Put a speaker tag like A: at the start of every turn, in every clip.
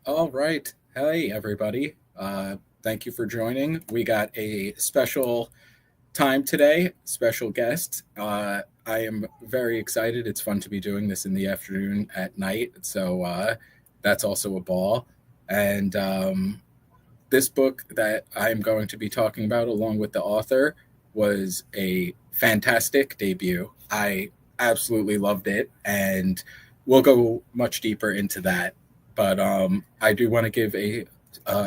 A: All right. Hey, everybody. Thank you for joining. We got a special time today, special guest. I am very excited. It's fun to be doing this in the afternoon at night. So that's also a ball. And this book that I'm going to be talking about, along with the author, was a fantastic debut. I absolutely loved it. And we'll go much deeper into that. But I do want to give a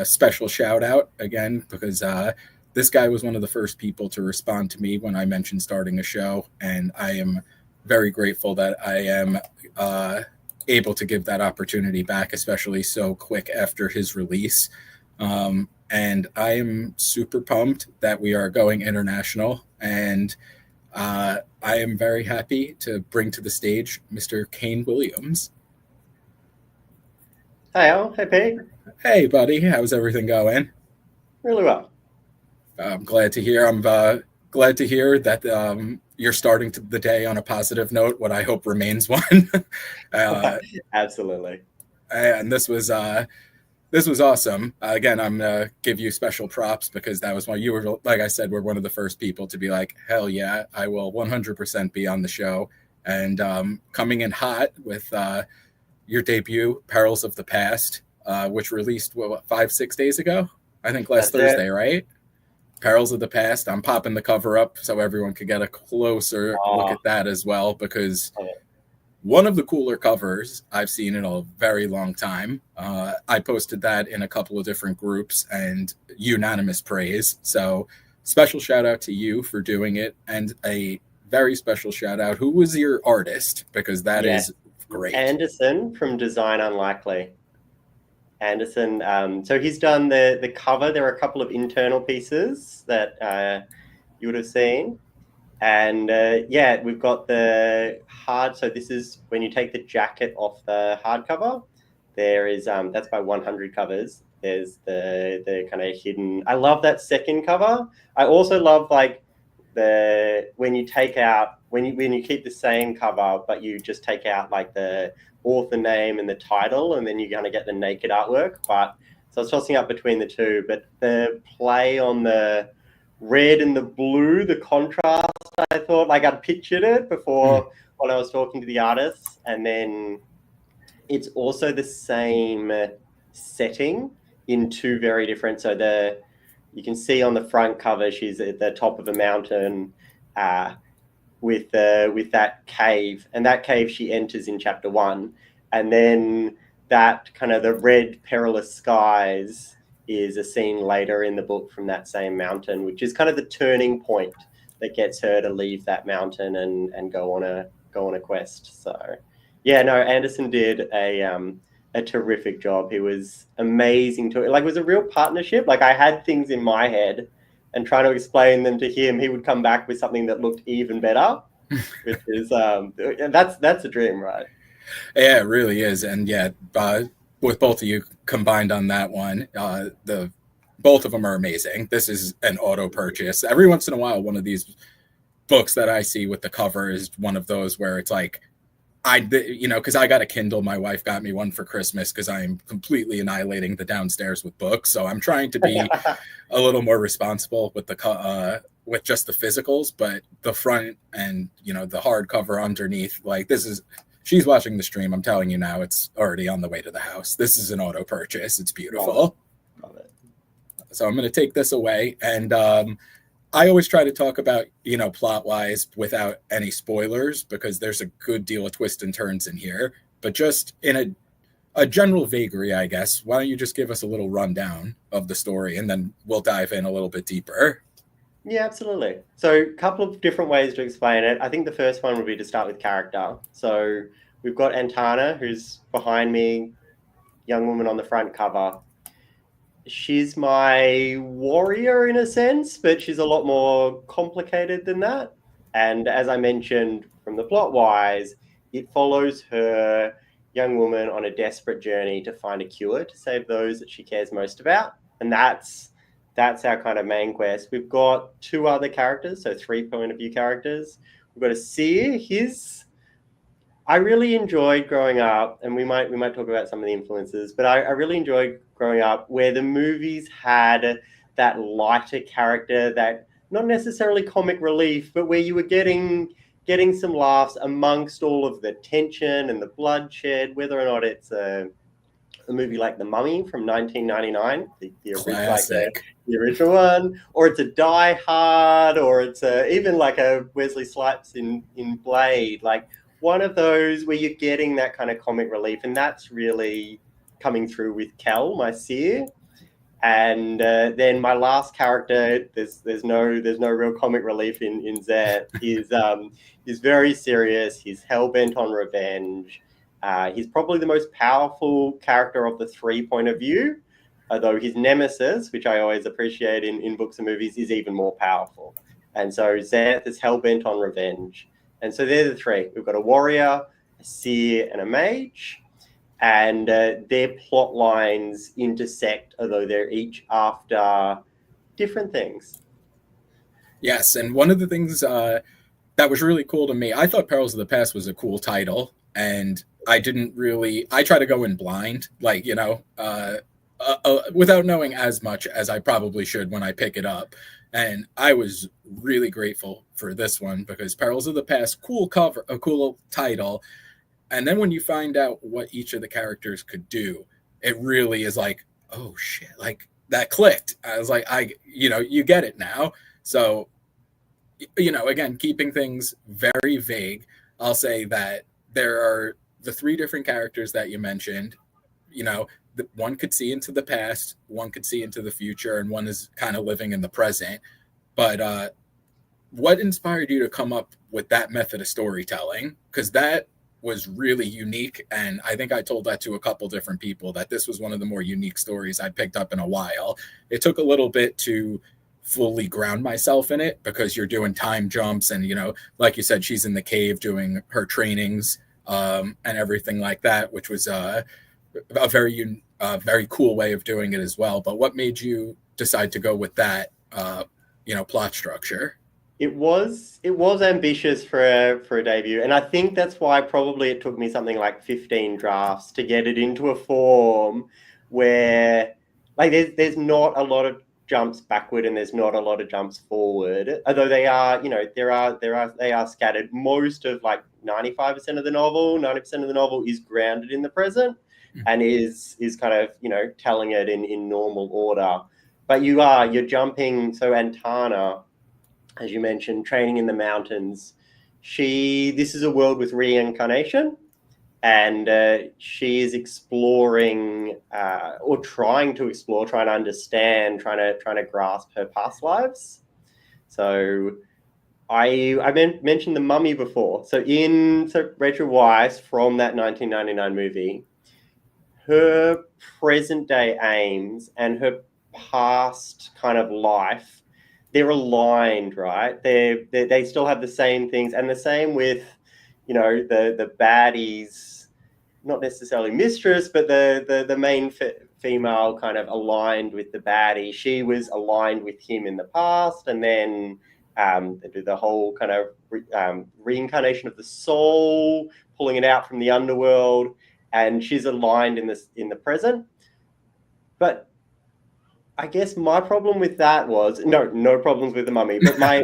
A: special shout out again because this guy was one of the first people to respond to me when I mentioned starting a show. And I am very grateful that I am able to give that opportunity back, especially so quick after his release. And I am super pumped that we are going international. And I am very happy to bring to the stage Mr. Kane Williams.
B: Hey Al, hey Pete.
A: Hey, buddy, how's everything going?
B: Really well.
A: I'm glad to hear. I'm glad to hear that you're starting the day on a positive note, what I hope remains one.
B: Absolutely.
A: And this was awesome. Again, I'm gonna give you special props because that was one you were, like I said, were one of the first people to be like, hell yeah, I will 100% be on the show. And coming in hot with your debut, Perils of the Past, which released what 5-6 days ago. I think last
B: That's
A: Thursday,
B: it.
A: right? Perils of the Past. I'm popping the cover up so everyone could get a closer look
B: Oh,
A: at that as well because
B: love it.
A: one of the cooler covers I've seen in a very long time. I posted that in a couple of different groups and unanimous praise. So special shout out to you for doing it, and a very special shout out. Who was your artist? Because that
B: Yeah,
A: is great.
B: Anderson from Design Unlikely. Anderson. So he's done the cover. There are a couple of internal pieces that you would have seen, and yeah, we've got the hard. So this is when you take the jacket off the hardcover. There is that's by 100 covers. There's the kind of hidden. I love that second cover. I also love like the when you take out when you keep the same cover, but you just take out like the author name and the title, and then you're going to get the naked artwork. But so I was tossing up between the two, but the play on the red and the blue, the contrast, I thought like I'd pictured it
A: Mm.
B: before when I was talking to the artists, and then it's also the same setting in two very different. So the you can see on the front cover she's at the top of a mountain uh, with that cave, and that cave she enters in chapter one, and then that kind of the red perilous skies is a scene later in the book from that same mountain, which is kind of the turning point that gets her to leave that mountain and go on a quest. So yeah, no, Anderson did a terrific job. He was amazing to like it was a real partnership. Like I had things in my head and trying to explain them to him, he would come back with something that looked even better, which is that's a dream, right?
A: Yeah, it really is. And yeah, with both of you combined on that one, the both of them are amazing. This is an auto purchase. Every once in a while, one of these books that I see with the cover is one of those where it's like because I got a Kindle. My wife got me one for Christmas because I'm completely annihilating the downstairs with books. So I'm trying to be a little more responsible with with just the physicals, but the front and the hardcover underneath, like this is. She's watching the stream. I'm telling you now, it's already on the way to the house. This is an auto purchase. It's
B: Love it.
A: beautiful.
B: Love it.
A: So I'm going to take this away, and I always try to talk about plot wise without any spoilers because there's a good deal of twists and turns in here. But just in a general vagary, I guess. Why don't you just give us a little rundown of the story, and then we'll dive in a little bit deeper.
B: Yeah, absolutely. So a couple of different ways to explain it. I think the first one would be to start with character. So we've got Antana, who's behind me, young woman on the front cover. She's my warrior in a sense, but she's a lot more complicated than that. And as I mentioned from the plot wise, it follows her young woman on a desperate journey to find a cure to save those that she cares most about. And that's our kind of main quest. We've got two other characters, so 3 point of view characters. We've got a seer. I really enjoyed growing up, and we might talk about some of the influences, but I really enjoyed growing up where the movies had that lighter character, that not necessarily comic relief, but where you were getting some laughs amongst all of the tension and the bloodshed, whether or not it's a movie like The Mummy from 1999,
A: Classic.
B: the original one, or it's a Die Hard, or it's even like a Wesley Snipes in Blade, like one of those where you're getting that kind of comic relief, and that's really coming through with Kel, my seer. And then my last character, there's no real comic relief in Zet. He's very serious. He's hell bent on revenge. He's probably the most powerful character of the three point of view, although his nemesis, which I always appreciate in books and movies, is even more powerful. And so Zeth is hell bent on revenge. And so they're the three. We've got a warrior, a seer, and a mage. And their plot lines intersect, although they're each after different things.
A: Yes, and one of the things that was really cool to me, I thought Perils of the Past was a cool title, and I try to go in blind, like, without knowing as much as I probably should when I pick it up. And I was really grateful for this one because Perils of the Past, cool cover, a cool title. And then when you find out what each of the characters could do, it really is like, oh shit, like that clicked. I was like, you get it now. So, again, keeping things very vague, I'll say that there are the three different characters that you mentioned. One could see into the past, one could see into the future, and one is kind of living in the present. But what inspired you to come up with that method of storytelling? Because that was really unique, and I think I told that to a couple different people, that this was one of the more unique stories I picked up in a while. It took a little bit to fully ground myself in it because you're doing time jumps and, like you said, she's in the cave doing her trainings and everything like that, which was a very cool way of doing it as well. But what made you decide to go with that plot structure?
B: It was ambitious for a debut, and I think that's why probably it took me something like 15 drafts to get it into a form where, like, there's not a lot of jumps backward and there's not a lot of jumps forward. Although they are, they are scattered. Most of, like, 95% of the novel, 90% of the novel is grounded in the present and is kind of telling it in normal order. But you're jumping. So Antana, as you mentioned, training in the mountains. This is a world with reincarnation, and she is exploring or trying to explore, trying to understand, trying to grasp her past lives. So I mentioned The Mummy before. So Rachel Weisz, from that 1999 movie, her present day aims and her past kind of life, they're aligned, right? They still have the same things, and the same with, the baddies, not necessarily mistress, but the main female kind of aligned with the baddie. She was aligned with him in the past, and then they do the whole kind of reincarnation of the soul, pulling it out from the underworld, and she's aligned in the present. But I guess my problem with that was no problems with The Mummy, but my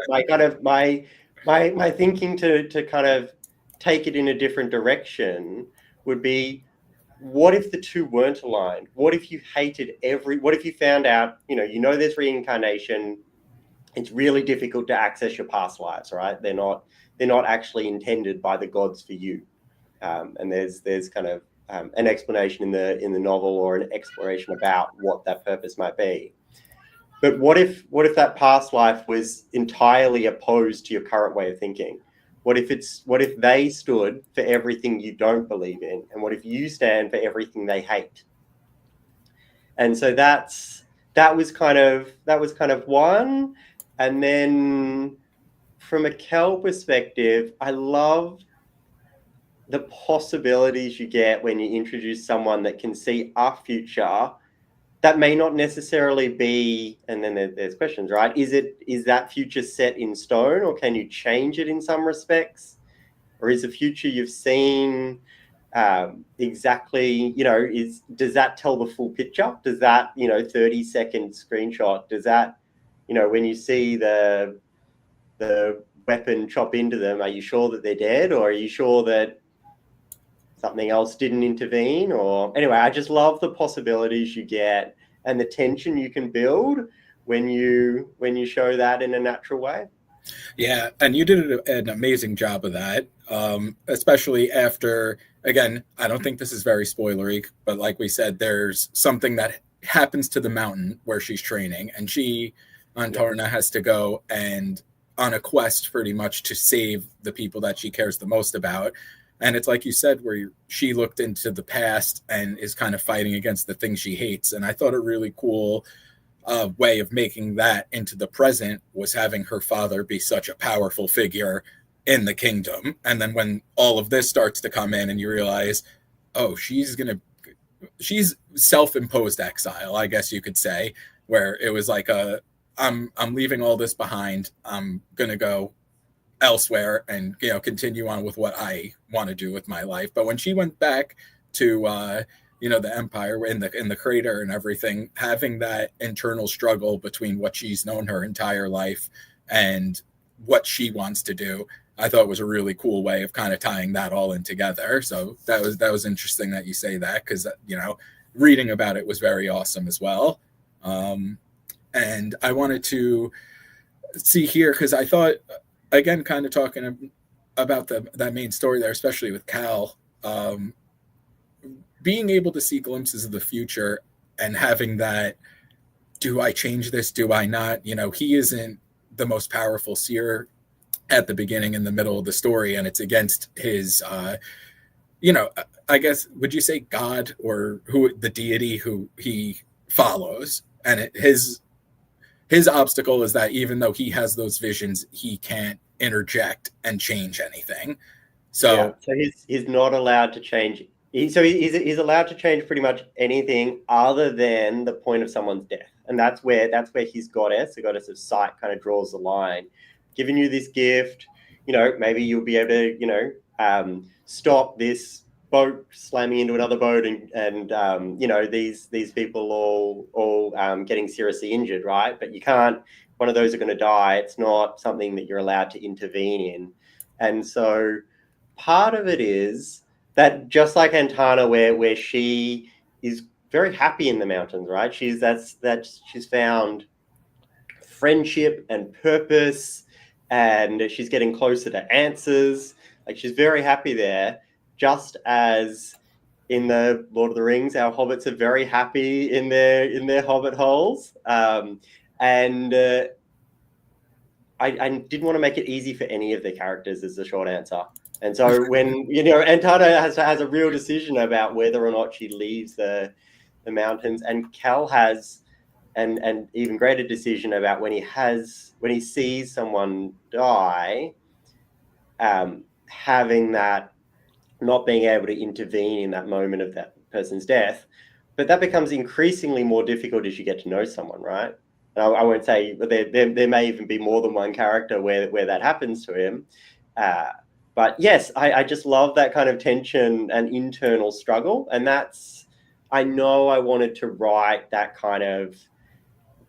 B: thinking to kind of take it in a different direction would be, what if the two weren't aligned? What if you what if you found out, there's reincarnation, it's really difficult to access your past lives, right? They're not actually intended by the gods for you. And there's kind of an explanation in the novel, or an exploration about what that purpose might be. But what if that past life was entirely opposed to your current way of thinking? What if they stood for everything you don't believe in, and what if you stand for everything they hate? And so that was kind of one. And then from a Kel perspective, I love the possibilities you get when you introduce someone that can see our future that may not necessarily be, and then there's questions, right? Is that future set in stone, or can you change it in some respects? or is the future you've seen exactly, does that tell the full picture? Does that, 30-second screenshot, does that, when you see the weapon chop into them, are you sure that they're dead, or are you sure that something else didn't intervene? Or anyway, I just love the possibilities you get and the tension you can build when you show that in a natural way.
A: Yeah, and you did an amazing job of that, especially after, again, I don't think this is very spoilery, but like we said, there's something that happens to the mountain where she's training, and Antarna, has to go and on a quest pretty much to save the people that she cares the most about. And it's like you said, where she looked into the past and is kind of fighting against the things she hates. And I thought a really cool way of making that into the present was having her father be such a powerful figure in the kingdom. And then when all of this starts to come in and you realize, oh, she's self-imposed exile, I guess you could say, where it was like I'm leaving all this behind. I'm going to go elsewhere and continue on with what I want to do with my life. But when she went back to the Empire in the crater and everything, having that internal struggle between what she's known her entire life and what she wants to do, I thought was a really cool way of kind of tying that all in together. So that was interesting that you say that, because reading about it was very awesome as well. And I wanted to see here, because I thought, again, kind of talking about that main story there, especially with Cal, being able to see glimpses of the future and having that, do I change this? Do I not? He isn't the most powerful seer at the beginning and the middle of the story, and it's against his, I guess, would you say God, or the deity who he follows? And his obstacle is that even though he has those visions, he can't interject and change anything. So
B: he's not allowed to change. He's allowed to change pretty much anything other than the point of someone's death, and that's where his goddess, the goddess of sight, kind of draws the line. Giving you this gift, maybe you'll be able to, stop this boat slamming into another boat, and these people all getting seriously injured, right? But you can't. One of those are going to die. It's not something that you're allowed to intervene in, and so part of it is that, just like Antana, where she is very happy in the mountains, right? She's found friendship and purpose, and she's getting closer to answers. Like, she's very happy there, just as in the Lord of the Rings, our hobbits are very happy in their hobbit holes. And I didn't want to make it easy for any of the characters, is the short answer. And so when, Antana has a real decision about whether or not she leaves the mountains, and Cal has an even greater decision about when he sees someone die, having that, not being able to intervene in that moment of that person's death. But that becomes increasingly more difficult as you get to know someone, right? And I won't say, but there may even be more than one character where that happens to him. But yes, I just love that kind of tension and internal struggle. And I know I wanted to write that kind of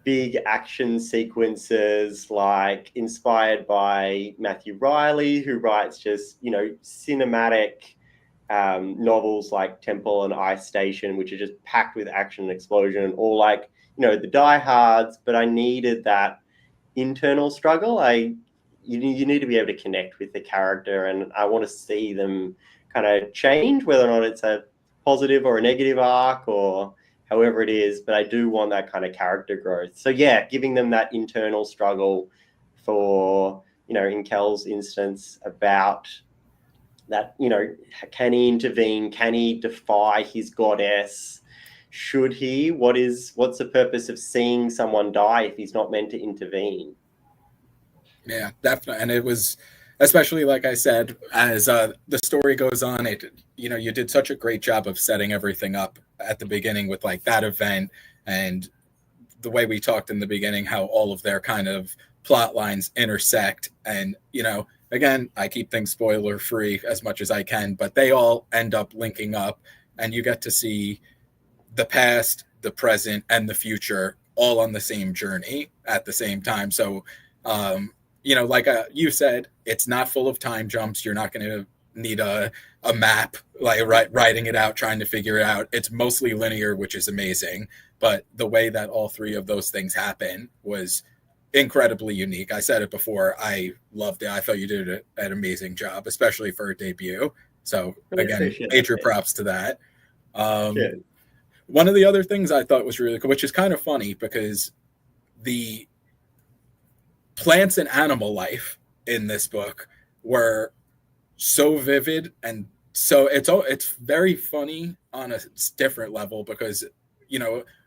B: big action sequences, like inspired by Matthew Riley, who writes just, cinematic novels like Temple and Ice Station, which are just packed with action and explosion, or like, the diehards. But I needed that internal struggle. You need to be able to connect with the character, and I want to see them kind of change, whether or not it's a positive or a negative arc or however it is. But I do want that kind of character growth. So yeah, giving them that internal struggle for, in Kel's instance, about that, can he intervene? Can he defy his goddess? Should he? What's the purpose of seeing someone die if he's not meant to intervene?
A: Yeah, definitely. And it was, especially like I said, as the story goes on, you did such a great job of setting everything up at the beginning with like that event, and the way we talked in the beginning, how all of their kind of plot lines intersect. And, again, I keep things spoiler free as much as I can, but they all end up linking up, and you get to see the past, the present, and the future all on the same journey at the same time. So, like you said, it's not full of time jumps. You're not going to need a map, like writing it out, trying to figure it out. It's mostly linear, which is amazing. But the way that all three of those things happen was incredibly unique. I said it before. I loved it. I thought you did an amazing job, especially for a debut. So
B: Really
A: again,
B: appreciate that,
A: major
B: Pete.
A: props to that. Um,
B: Good.
A: One of the other things I thought was really cool, which is kind of funny because the plants and animal life in this book were so vivid, and so it's very funny on a different level because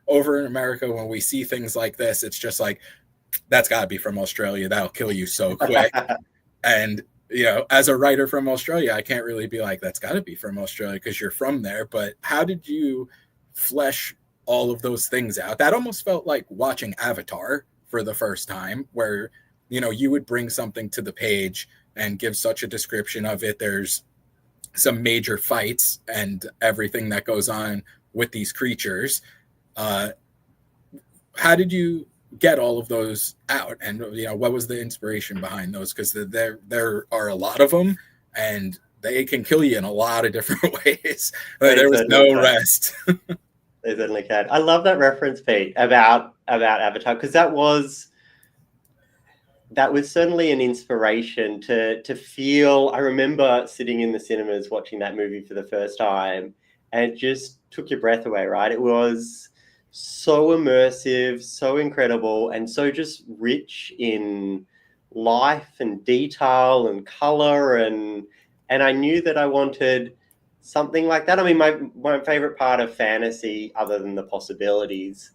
A: over in America when we see things like this, it's just like that's got to be from Australia. That'll kill you so quick. And as a writer from Australia, I can't really be like that's got to be from Australia because you're from there. But how did you flesh all of those things out? That almost felt like watching Avatar for the first time, where you would bring something to the page and give such a description of it. There's some major fights and everything that goes on with these creatures. How did you get all of those out, and what was the inspiration behind those? Because there are a lot of them, and they can kill you in a lot of different ways. There was no rest.
B: They certainly can. I love that reference, Pete, about Avatar, because that was certainly an inspiration to feel. I remember sitting in the cinemas watching that movie for the first time, and it just took your breath away, right? It was so immersive, so incredible, and so just rich in life and detail and color, and I knew that I wanted something like that. I mean, my favorite part of fantasy, other than the possibilities,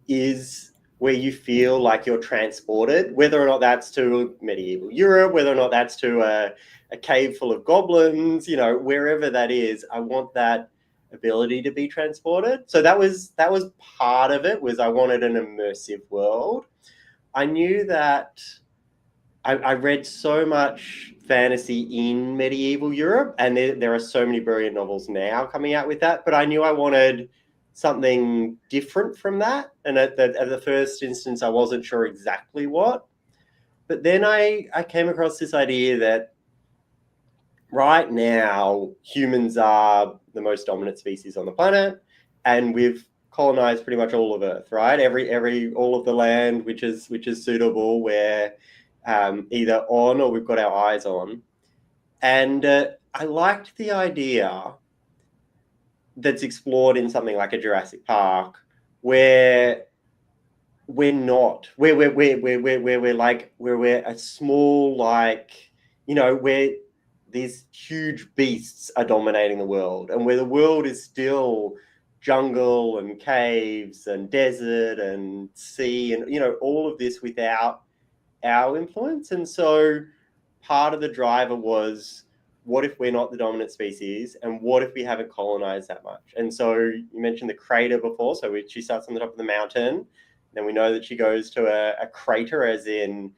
B: is where you feel like you're transported, whether or not that's to medieval Europe, whether or not that's to a cave full of goblins, wherever that is. I want that ability to be transported. So that was part of it, was I wanted an immersive world. I knew that I read so much fantasy in medieval Europe, and there are so many brilliant novels now coming out with that, but I knew I wanted something different from that. And at the first instance, I wasn't sure exactly what. But then I came across this idea that right now, humans are the most dominant species on the planet, and we've colonized pretty much all of Earth, right? All of the land which is suitable, we're either on or we've got our eyes on. And I liked the idea that's explored in something like a Jurassic Park, where we're not, where we're a small, where these huge beasts are dominating the world, and where the world is still jungle and caves and desert and sea and all of this without our influence. And so part of the driver was, what if we're not the dominant species, and what if we haven't colonized that much? And so you mentioned the crater before. So she starts on the top of the mountain, then we know that she goes to a crater, as in,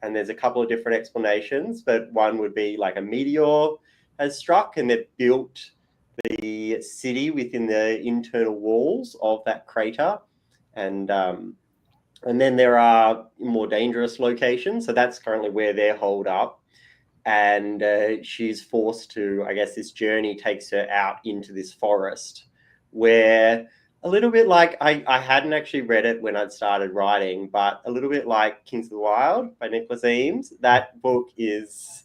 B: and there's a couple of different explanations, but one would be like a meteor has struck and they've built the city within the internal walls of that crater. And then there are more dangerous locations. So that's currently where they're holed up. And she's forced to, I guess this journey takes her out into this forest where, a little bit like, I hadn't actually read it when I'd started writing, but a little bit like Kings of the Wild by Nicholas Eames. That book is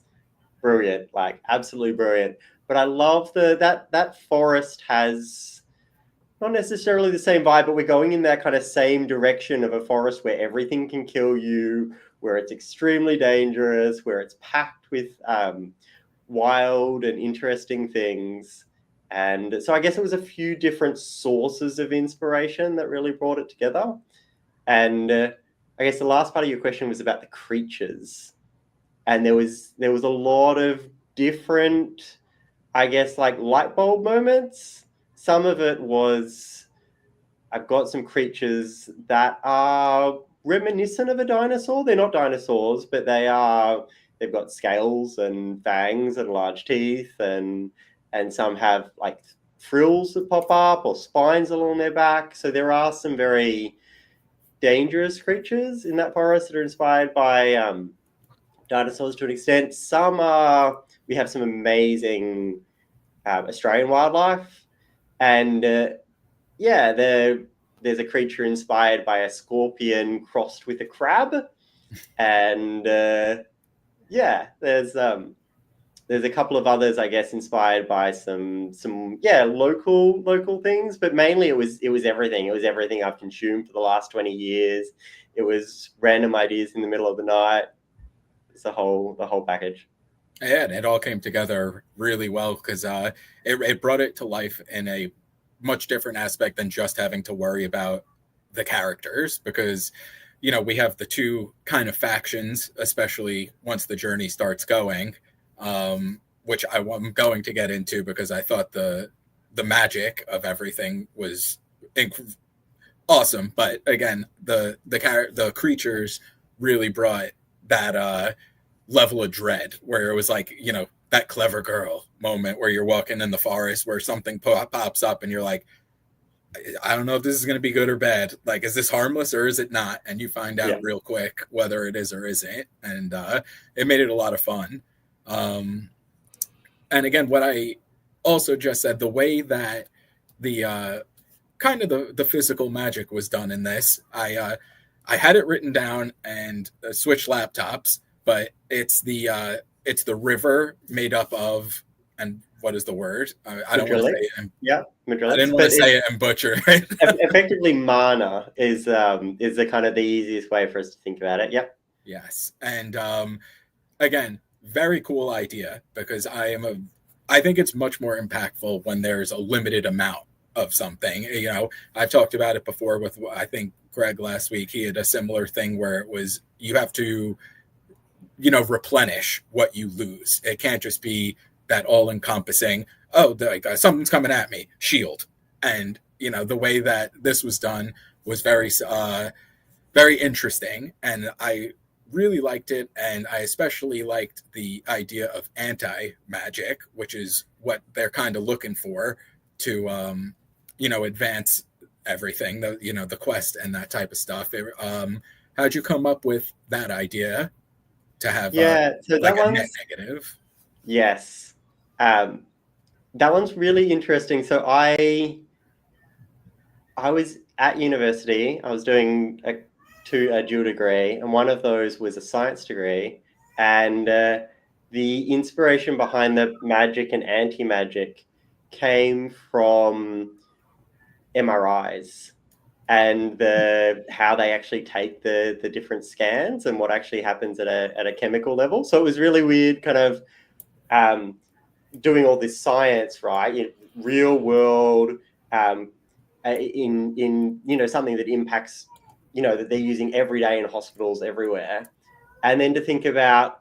B: brilliant, like absolutely brilliant. But I love that forest has not necessarily the same vibe, but we're going in that kind of same direction of a forest where everything can kill you, where it's extremely dangerous, where it's packed with wild and interesting things. And so I guess it was a few different sources of inspiration that really brought it together. And I guess the last part of your question was about the creatures. And there was a lot of different, I guess, like light bulb moments. Some of it was, I've got some creatures that are reminiscent of a dinosaur. They're not dinosaurs, but they are they've got scales and fangs and large teeth, and some have like frills that pop up or spines along their back. So there are some very dangerous creatures in that forest that are inspired by dinosaurs to an extent. Some are, we have some amazing Australian wildlife, and yeah, there's a creature inspired by a scorpion crossed with a crab, and yeah, there's a couple of others, I guess, inspired by some local things, but mainly it was everything. It was everything I've consumed for the last 20 years. It was random ideas in the middle of the night. It's the whole package.
A: Yeah, and it all came together really well because it brought it to life in a much different aspect than just having to worry about the characters, because we have the two kind of factions, especially once the journey starts going, which I'm going to get into because I thought the magic of everything was awesome. But again, the creatures really brought that level of dread where it was like, that clever girl moment where you're walking in the forest where something pops up and you're like, I don't know if this is going to be good or bad. Like, is this harmless or is it not? And you find out real quick whether it is or isn't. And it made it a lot of fun. And again, what I also just said, the way that the kind of the physical magic was done in this, I had it written down and switched laptops, but it's the river made up of, and what is the word? I don't want to say it.
B: Madrillix.
A: I didn't want to say it and butcher it.
B: Effectively, mana is the kind of the easiest way for us to think about it. Yep.
A: Yes, and again, very cool idea because I think it's much more impactful when there's a limited amount of something. I've talked about it before with, I think, Greg last week. He had a similar thing where it was you have to replenish what you lose. It can't just be that all-encompassing, something's coming at me, shield. And the way that this was done was very very interesting, and I really liked it. And I especially liked the idea of anti-magic, which is what they're kind of looking for to advance everything, the quest and that type of stuff. How'd you come up with that idea to have
B: so
A: like
B: that
A: a net negative?
B: Yes. That one's really interesting. So I was at university. I was doing a dual degree, and one of those was a science degree. And the inspiration behind the magic and anti-magic came from MRIs and how they actually take the different scans and what actually happens at a chemical level. So it was really weird, kind of doing all this science, right? Real world, in something that impacts, that they're using every day in hospitals everywhere, and then to think about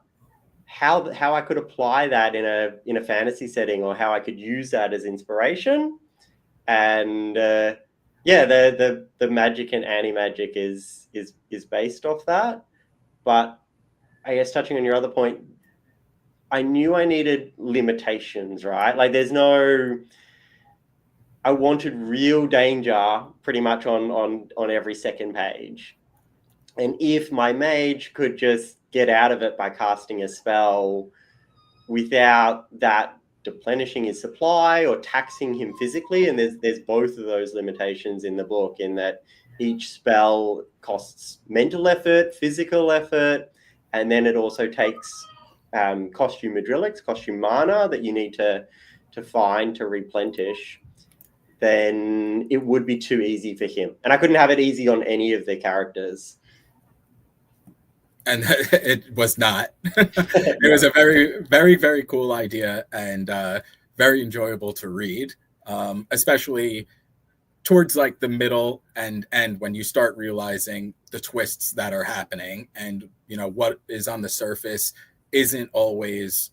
B: how I could apply that in a fantasy setting, or how I could use that as inspiration. And the magic and anti-magic is based off that. But I guess touching on your other point, I knew I needed limitations, right? Like I wanted real danger pretty much on every second page. And if my mage could just get out of it by casting a spell without that replenishing his supply or taxing him physically, and there's both of those limitations in the book, in that each spell costs mental effort, physical effort, and then it also takes costume Madrillix, costume mana that you need to find to replenish, then it would be too easy for him. And I couldn't have it easy on any of the characters.
A: And it was not. It was a very, very, very cool idea, and very enjoyable to read, especially towards like the middle and end, when you start realizing the twists that are happening, and what is on the surface isn't always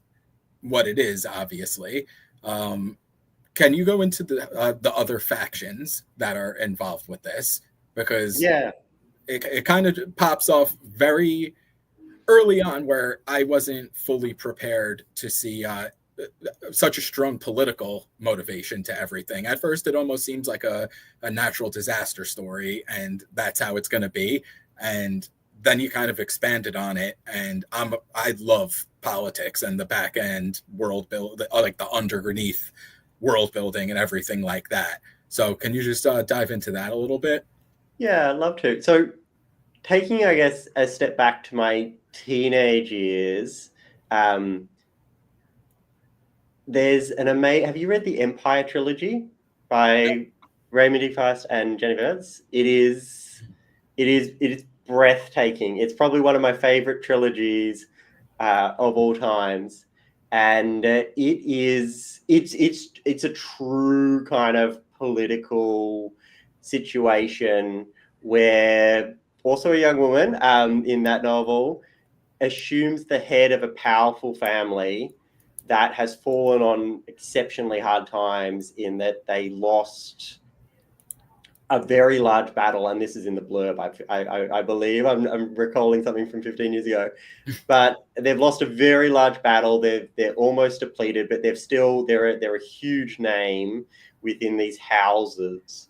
A: what it is, obviously. Can you go into the other factions that are involved with this? Because it kind of pops off very early on where I wasn't fully prepared to see such a strong political motivation to everything. At first, it almost seems like a natural disaster story, and that's how it's going to be. And then you kind of expanded on it, and I love politics and the back end world build, like the underneath world building and everything like that. So, can you just dive into that a little bit?
B: Yeah, I'd love to. So, taking, I guess, a step back to my teenage years, um, there's an amazing. Have you read the Empire trilogy by Raymond D. Fast and Jenny Verts? It is breathtaking. It's probably one of my favorite trilogies of all times, and it's a true kind of political situation where also a young woman in that novel assumes the head of a powerful family that has fallen on exceptionally hard times in that they lost a very large battle, and this is in the blurb. I believe I'm recalling something from 15 years ago, but they've lost a very large battle. They're almost depleted, but they're a huge name within these houses.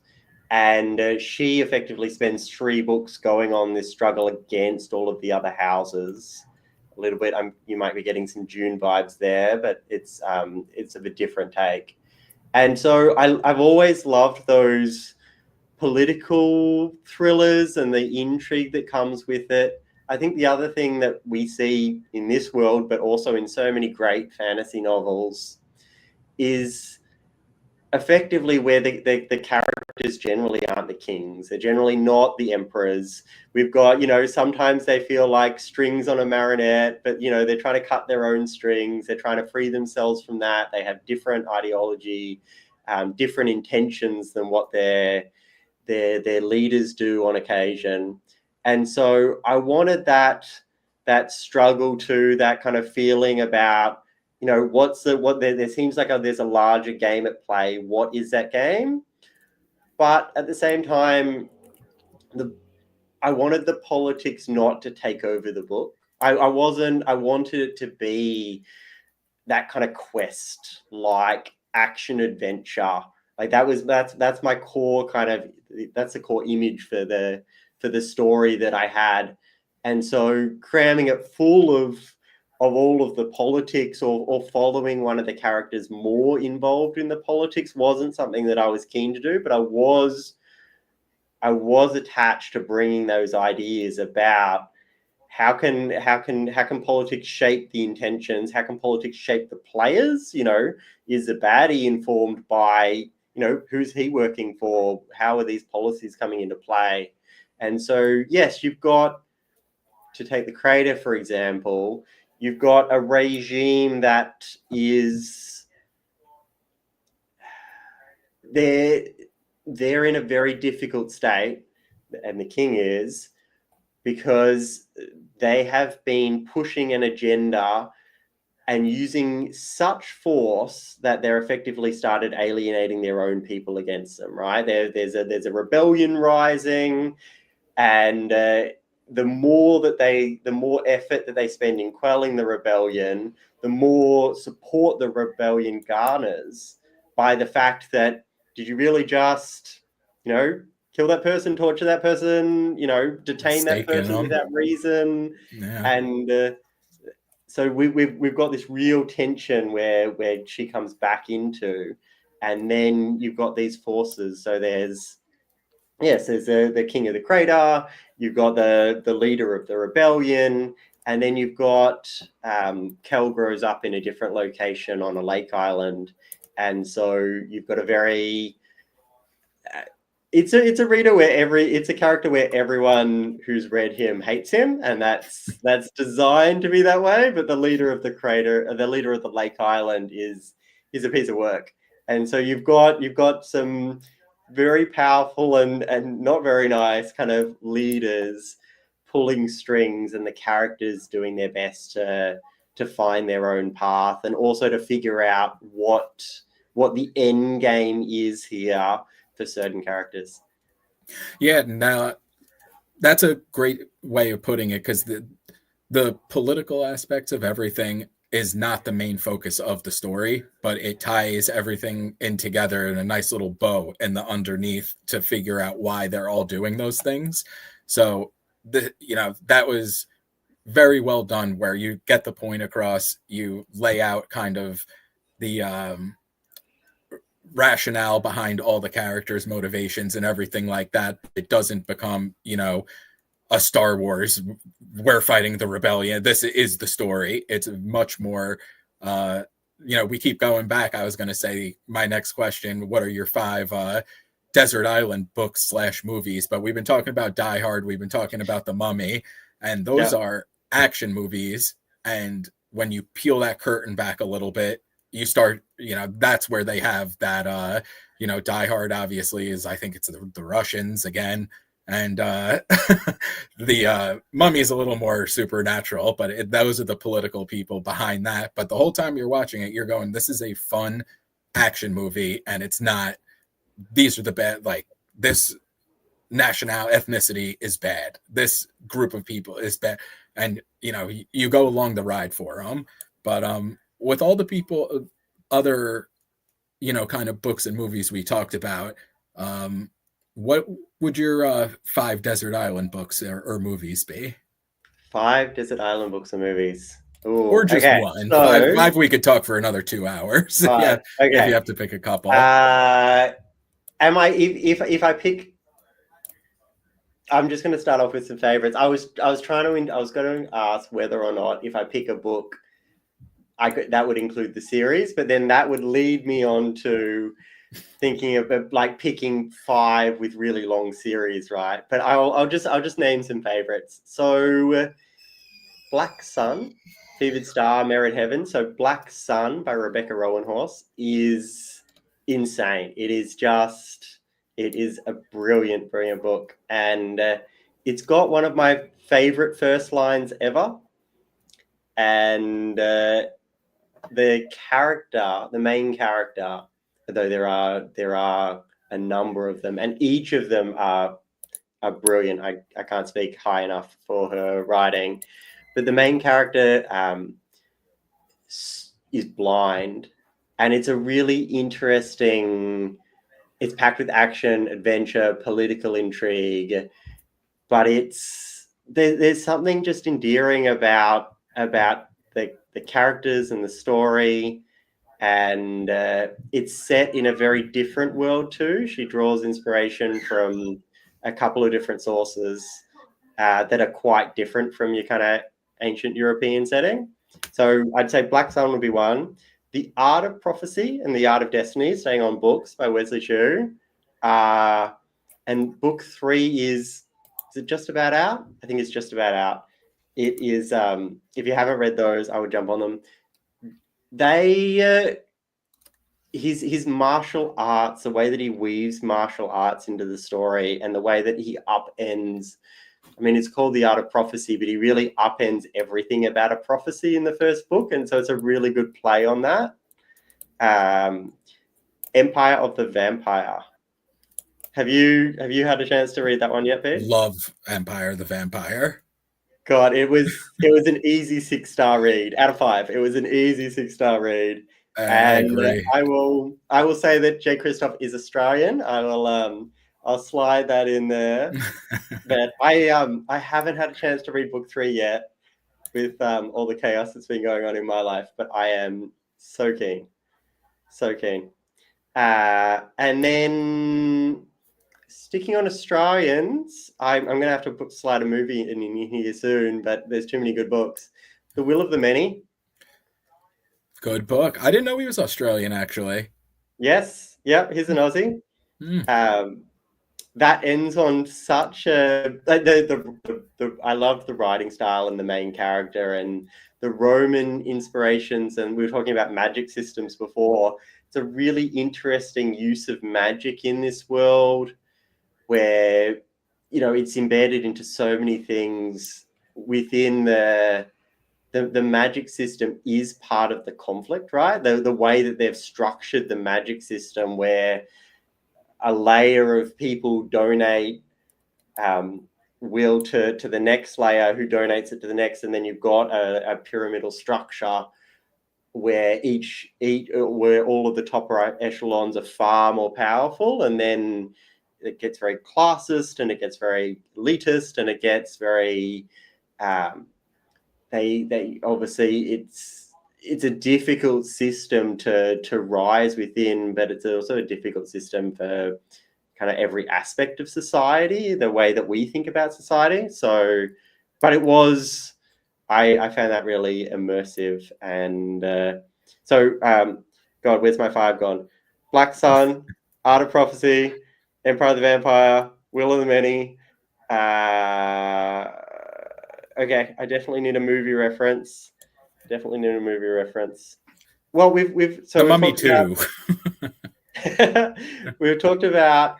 B: And she effectively spends 3 books going on this struggle against all of the other houses. A little bit, you might be getting some June vibes there, but it's of a different take. And so I've always loved those political thrillers and the intrigue that comes with it. I think the other thing that we see in this world, but also in so many great fantasy novels, is effectively where the characters generally aren't the kings. They're generally not the emperors. We've got, sometimes they feel like strings on a marionette, but, they're trying to cut their own strings. They're trying to free themselves from that. They have different ideology, different intentions than what their leaders do on occasion. And so I wanted that struggle to, that kind of feeling about, there seems like there's a larger game at play. What is that game? But at the same time, I wanted the politics not to take over the book. I wanted it to be that kind of quest, like action adventure. Like that's my core that's the core image for the story that I had. And so cramming it full of all of the politics or following one of the characters more involved in the politics wasn't something that I was keen to do, but I was attached to bringing those ideas about how can politics shape the intentions? How can politics shape the players? Is the baddie informed by, who's he working for? How are these policies coming into play? And so, yes, you've got, to take the Crater, for example, you've got a regime that is, they're in a very difficult state, and the king is, because they have been pushing an agenda and using such force that they're effectively started alienating their own people against them, right? There's a rebellion rising, and the more effort that they spend in quelling the rebellion, the more support the rebellion garners by the fact that, did you really just, kill that person, torture that person, detain that person without reason?
A: Yeah.
B: And so we've got this real tension where she comes back into, and then you've got these forces. So there's the king of the crater, you've got the leader of the rebellion, and then you've got Kel grows up in a different location on a lake island, and so you've got a very it's a reader where it's a character where everyone who's read him hates him, and that's designed to be that way. But the leader of the crater, the leader of the lake island, is a piece of work, and so you've got some very powerful and not very nice kind of leaders pulling strings, and the characters doing their best to find their own path, and also to figure out what the end game is here for certain characters.
A: Yeah, now that's a great way of putting it, because the political aspects of everything is not the main focus of the story, but it ties everything in together in a nice little bow in the underneath to figure out why they're all doing those things. So that was very well done, where you get the point across, you lay out kind of the rationale behind all the characters' motivations and everything like that. It doesn't become, a Star Wars, we're fighting the rebellion. This is the story. It's much more, we keep going back. I was going to say my next question, what are your 5 desert island books / movies? But we've been talking about Die Hard. We've been talking about The Mummy, and those are action movies. And when you peel that curtain back a little bit, you start, that's where they have that, Die Hard obviously is, I think it's the Russians again. And the Mummy is a little more supernatural, but those are the political people behind that. But the whole time you're watching it, you're going, this is a fun action movie, and it's not, these are the bad, like, this national ethnicity is bad, this group of people is bad, and you go along the ride for them. But with all the people, other kind of books and movies we talked about, what would your 5 desert island books or movies be?
B: 5 desert island books or movies. Ooh,
A: Or just
B: okay.
A: one.
B: So,
A: Five we could talk for another 2 hours. Yeah,
B: okay.
A: if you have to pick a couple.
B: Am I if I pick? I'm just going to start off with some favorites. I was going to ask whether or not if I pick a book, that would include the series, but then that would lead me on to thinking of like picking 5 with really long series, right? But I'll just name some favorites. So Black Sun, Fevered Star, Merit Heaven. So Black Sun by Rebecca Rowanhorse is insane. It is a brilliant book, and it's got one of my favorite first lines ever. And the main character, though there are a number of them, and each of them are brilliant. I can't speak high enough for her writing, but the main character is blind, and it's a really interesting. It's packed with action, adventure, political intrigue, but there's something just endearing about the characters and the story. And it's set in a very different world too. She draws inspiration from a couple of different sources that are quite different from your kind of ancient European setting. So I'd say Black Sun would be one. The Art of Prophecy and the Art of Destiny, staying on books by Wesley Chu. And book 3 is it just about out? I think it's just about out. It is, if you haven't read those, I would jump on them. His martial arts, the way that he weaves martial arts into the story, and the way that he upends, I mean, it's called The Art of Prophecy, but he really upends everything about a prophecy in the first book, and so it's a really good play on that. Empire of the Vampire. Have you had a chance to read that one yet, Pete?
A: Love Empire of the Vampire.
B: God, it was an easy 6-star read out of 5. It was an easy 6-star read.
A: I agree.
B: I will say that J. Christoph is Australian. I'll slide that in there. But I haven't had a chance to read book 3 yet, with all the chaos that's been going on in my life. But I am so keen, so keen. And then sticking on Australians, I'm going to have to slide a movie in here soon. But there's too many good books. The Will of the Many.
A: Good book. I didn't know he was Australian, actually.
B: Yes. Yep. He's an Aussie. That ends on such a I love the writing style and the main character and the Roman inspirations. And we were talking about magic systems before. It's a really interesting use of magic in this world, where it's embedded into so many things within the magic system is part of the conflict, right? The way that they've structured the magic system, where a layer of people donate will to the next layer, who donates it to the next, and then you've got a pyramidal structure where where all of the top echelons are far more powerful, and then it gets very classist, and it gets very elitist, and it gets very they obviously it's a difficult system to rise within, but it's also a difficult system for kind of every aspect of society, the way that we think about society. So, but it was, I found that really immersive. And God, where's my five gone? Black Sun, Art of Prophecy, Empire of the Vampire, Will of the Many. Okay, I definitely need a movie reference. Well, we've
A: The Mummy
B: talked about,
A: too.
B: we've talked about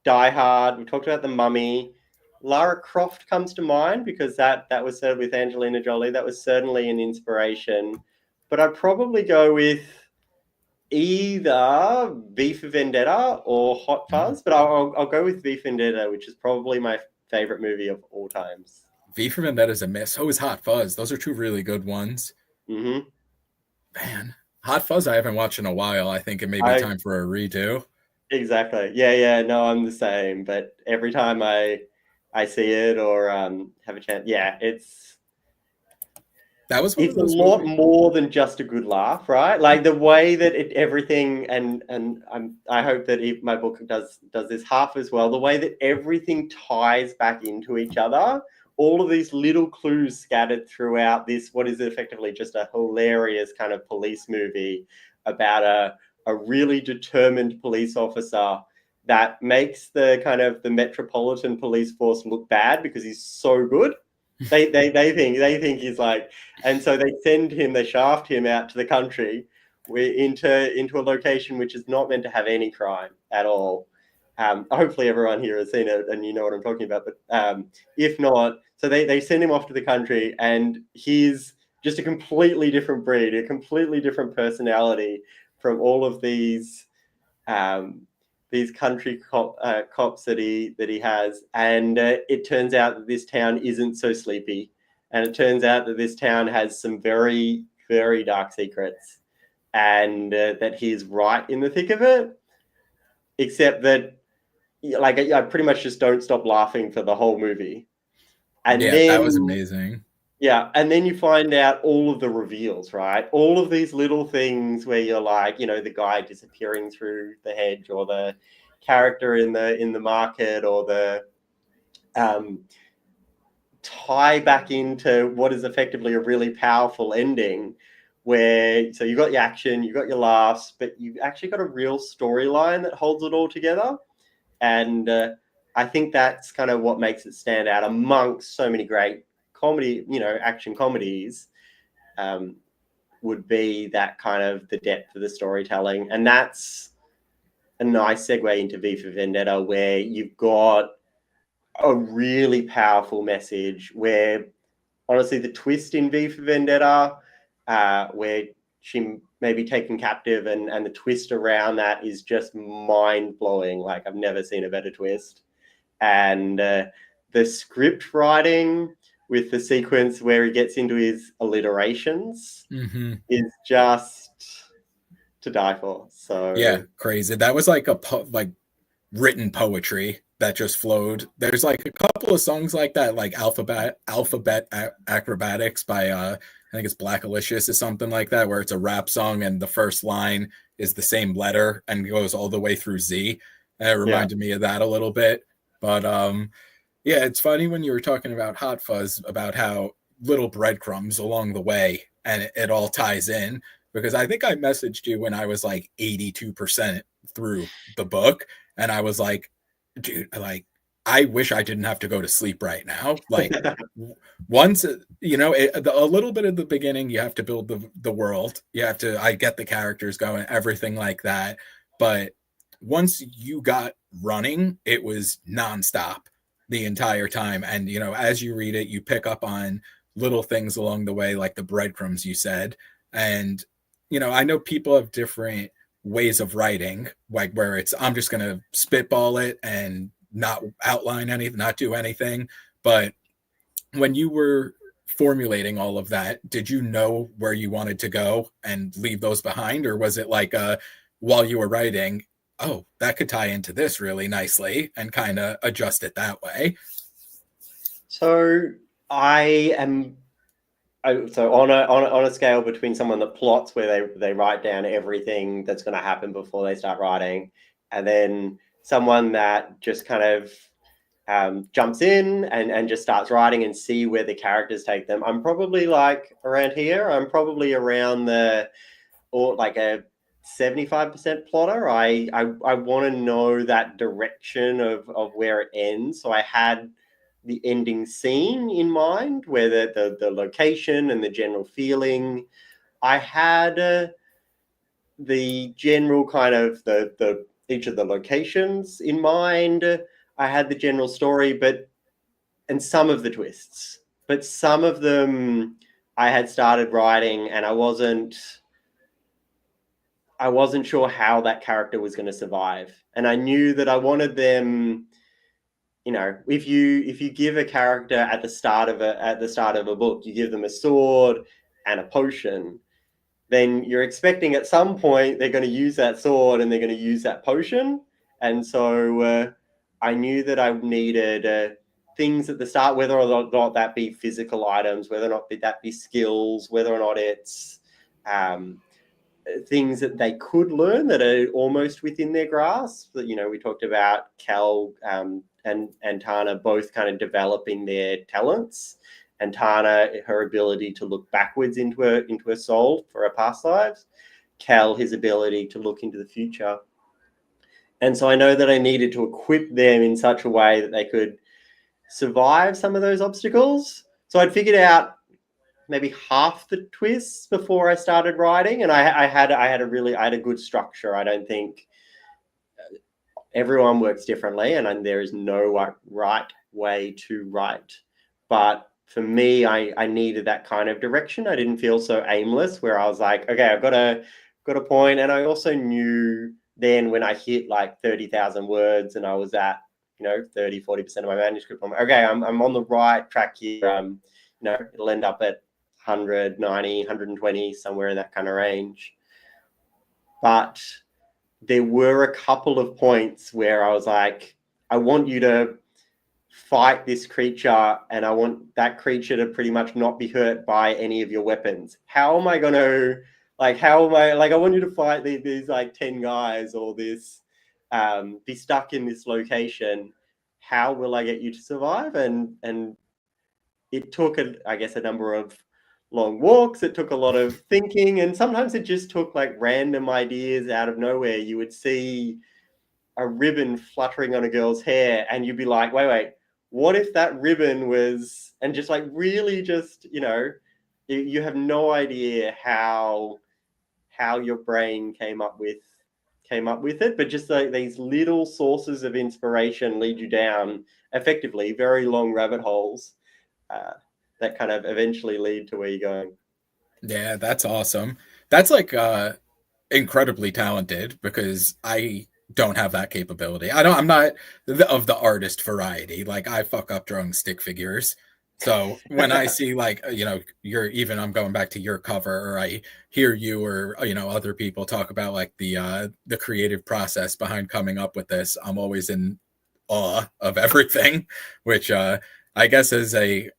B: Die Hard. We talked about The Mummy. Lara Croft comes to mind because that was said with Angelina Jolie. That was certainly an inspiration. But I'd probably go with either V for Vendetta or Hot Fuzz. But I'll go with V for Vendetta, which is probably my favorite movie of all times.
A: V for Vendetta is a miss. So is Hot Fuzz. Those are two really good ones.
B: Mm-hmm.
A: Man, Hot Fuzz I haven't watched in a while. I think it may be time for a redo.
B: Exactly. Yeah. No, I'm the same. But every time I see it or have a chance, yeah, it's
A: a
B: lot more than just a good laugh, right? Like the way that everything, and I hope that my book does this half as well. The way that everything ties back into each other. All of these little clues scattered throughout this, what is effectively just a hilarious kind of police movie about a really determined police officer that makes the kind of the Metropolitan Police Force look bad because he's so good. They think he's like, and so they shaft him out to the country, into a location which is not meant to have any crime at all. Hopefully everyone here has seen it and you know what I'm talking about, but if not, so they send him off to the country, and he's just a completely different breed, a completely different personality from all of these country cops that he has. And it turns out that this town isn't so sleepy, and it turns out that this town has some very, very dark secrets, and that he's right in the thick of it, except that like I pretty much just don't stop laughing for the whole movie. And
A: yeah,
B: then,
A: that was amazing.
B: Yeah, and then you find out all of the reveals, right? All of these little things where you're like, the guy disappearing through the hedge, or the character in the market, or the tie back into what is effectively a really powerful ending, where so you got your action, you got your laughs, but you actually got a real storyline that holds it all together. And I think that's kind of what makes it stand out amongst so many great comedy, action comedies, would be that kind of the depth of the storytelling. And that's a nice segue into V for Vendetta, where you've got a really powerful message, where honestly the twist in V for Vendetta, where she may be taken captive, and the twist around that is just mind-blowing. Like I've never seen a better twist. And the script writing with the sequence where he gets into his alliterations is just to die for. So
A: yeah, crazy. That was like written poetry that just flowed. There's like a couple of songs like that, like Alphabet Acrobatics by I think it's Black Alicious or something like that, where it's a rap song and the first line is the same letter and goes all the way through Z. And it reminded me of that a little bit. But yeah, it's funny when you were talking about Hot Fuzz, about how little breadcrumbs along the way, and it all ties in, because I think I messaged you when I was like 82% through the book, and I was like, dude, like, I wish I didn't have to go to sleep right now. Like, once, a little bit of the beginning, you have to build the world. I get the characters going, everything like that. But once you got running, it was nonstop the entire time. And, as you read it, you pick up on little things along the way, like the breadcrumbs you said. And, I know people have different ways of writing, like where it's, I'm just going to spitball it and not outline anything, not do anything. But when you were formulating all of that, did you know where you wanted to go and leave those behind? Or was it like while you were writing, oh, that could tie into this really nicely and kind of adjust it that way?
B: So I am so on a scale between someone that plots where they write down everything that's going to happen before they start writing, and then someone that just kind of jumps in and just starts writing and see where the characters take them. I'm probably like around here. I'm probably around or like a 75% plotter. I want to know that direction of where it ends. So I had the ending scene in mind, where the location and the general feeling. I had the general kind of the each of the locations in mind. I had the general story, and some of the twists, but some of them I had started writing and I wasn't sure how that character was going to survive. And I knew that I wanted them, if you give a character at the start of a book, you give them a sword and a potion, then you're expecting at some point they're going to use that sword and they're going to use that potion. And so I knew that I needed things at the start, whether or not that be physical items, whether or not that be skills, whether or not it's things that they could learn that are almost within their grasp. That, we talked about Cal and Tana both kind of developing their talents. And Tana, her ability to look backwards into her soul for her past lives. Cal, his ability to look into the future. And so I know that I needed to equip them in such a way that they could survive some of those obstacles. So I'd figured out maybe half the twists before I started writing, and I had a good structure. I don't think everyone works differently, and there is no right way to write. But for me, I needed that kind of direction. I didn't feel so aimless, where I was like, okay, I've got a point. And I also knew then when I hit like 30,000 words and I was at 30-40% of my manuscript, I'm like, okay, I'm on the right track here. It'll end up at 100, 90, 120, somewhere in that kind of range. But there were a couple of points where I was like, I want you to fight this creature, and I want that creature to pretty much not be hurt by any of your weapons. How am I going to, I want you to fight these like 10 guys, or this, be stuck in this location. How will I get you to survive? And it took, a number of long walks. It took a lot of thinking, and sometimes it just took like random ideas out of nowhere. You would see a ribbon fluttering on a girl's hair, and you'd be like, wait, what if that ribbon was, and just like really just, you have no idea how your brain came up with it, but just like these little sources of inspiration lead you down effectively very long rabbit holes that kind of eventually lead to where you're going.
A: Yeah, that's awesome. That's like incredibly talented, because I don't have that capability. I'm not of the artist variety. Like, I fuck up drawing stick figures. So when I see like, I'm going back to your cover, or I hear you or, other people talk about like the creative process behind coming up with this, I'm always in awe of everything, which I guess as a,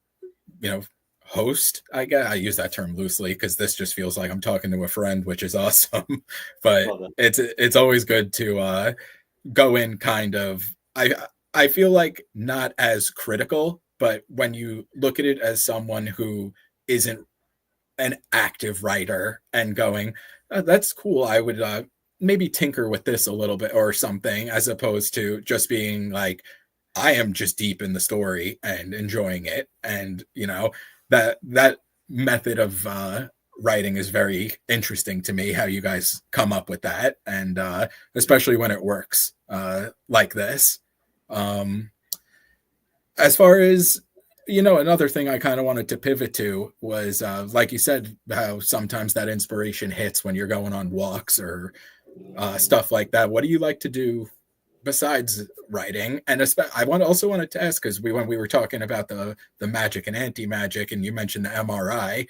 A: host, I guess I use that term loosely because this just feels like I'm talking to a friend, which is awesome. But it's always good to go in kind of, I feel like not as critical, but when you look at it as someone who isn't an active writer and going, oh, that's cool, I would maybe tinker with this a little bit or something, as opposed to just being like, I am just deep in the story and enjoying it. And that method of writing is very interesting to me, how you guys come up with that, and especially when it works like this. As far as, another thing I kind of wanted to pivot to was, like you said, how sometimes that inspiration hits when you're going on walks or stuff like that. What do you like to do besides writing, and I also wanted to ask, because when we were talking about the magic and anti-magic, and you mentioned the MRI,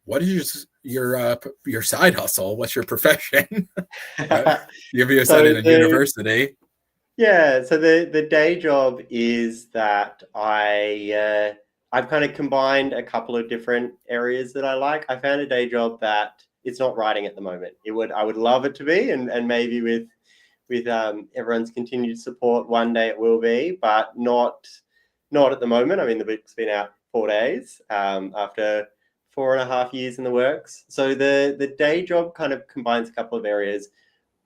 A: what is your side hustle? What's your profession? You
B: So
A: said in a university.
B: so the day job is that I've kind of combined a couple of different areas that I like. I found a day job that it's not writing at the moment. I would love it to be, and maybe with everyone's continued support, one day it will be, but not at the moment. I mean, the book's been out 4 days after 4.5 years in the works. So the day job kind of combines a couple of areas.